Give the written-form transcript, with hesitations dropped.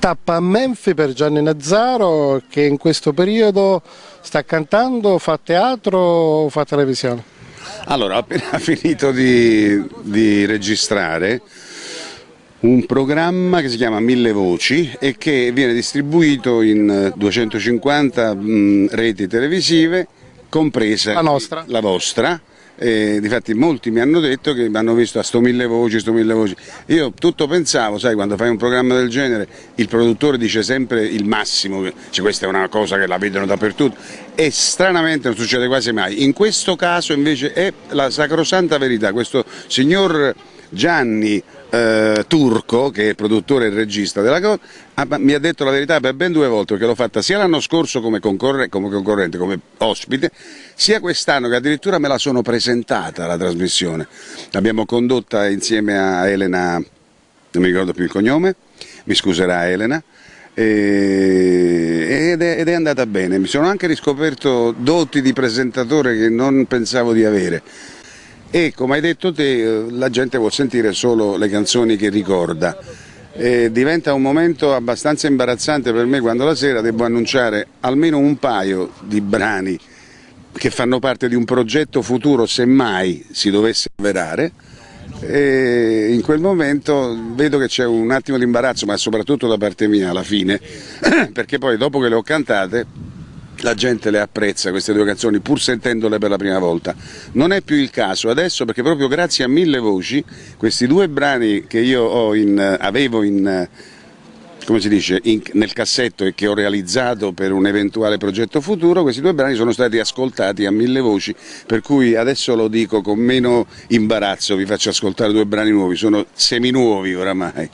Tappa a Menfi per Gianni Nazzaro, che in questo periodo sta cantando, fa teatro, fa televisione. Allora, ho appena finito di registrare un programma che si chiama Mille Voci e che viene distribuito in 250 reti televisive, compresa la vostra. Difatti molti mi hanno detto che mi hanno visto a sto Mille Voci, sto Mille Voci. Io tutto pensavo, sai, quando fai un programma del genere il produttore dice sempre il massimo, cioè questa è una cosa che la vedono dappertutto e stranamente non succede quasi mai. In questo caso invece è la sacrosanta verità, questo signor Gianni Turco, che è il produttore e il regista della cosa, mi ha detto la verità per ben 2 volte, perché l'ho fatta sia l'anno scorso come concorrente, come ospite, sia quest'anno che addirittura me la sono presentata la trasmissione. L'abbiamo condotta insieme a Elena, non mi ricordo più il cognome, mi scuserà Elena, ed è andata bene. Mi sono anche riscoperto doti di presentatore che non pensavo di avere. E come hai detto te, la gente vuol sentire solo le canzoni che ricorda. Diventa un momento abbastanza imbarazzante per me quando la sera devo annunciare almeno un paio di brani che fanno parte di un progetto futuro, se mai si dovesse avverare. E in quel momento vedo che c'è un attimo di imbarazzo, ma soprattutto da parte mia alla fine, perché poi dopo che le ho cantate la gente le apprezza queste 2 canzoni pur sentendole per la prima volta. Non è più il caso adesso, perché proprio grazie a Mille Voci questi 2 brani che io avevo come si dice, nel cassetto e che ho realizzato per un eventuale progetto futuro, questi 2 brani sono stati ascoltati a Mille Voci, per cui adesso lo dico con meno imbarazzo, vi faccio ascoltare 2 brani nuovi, sono seminuovi oramai.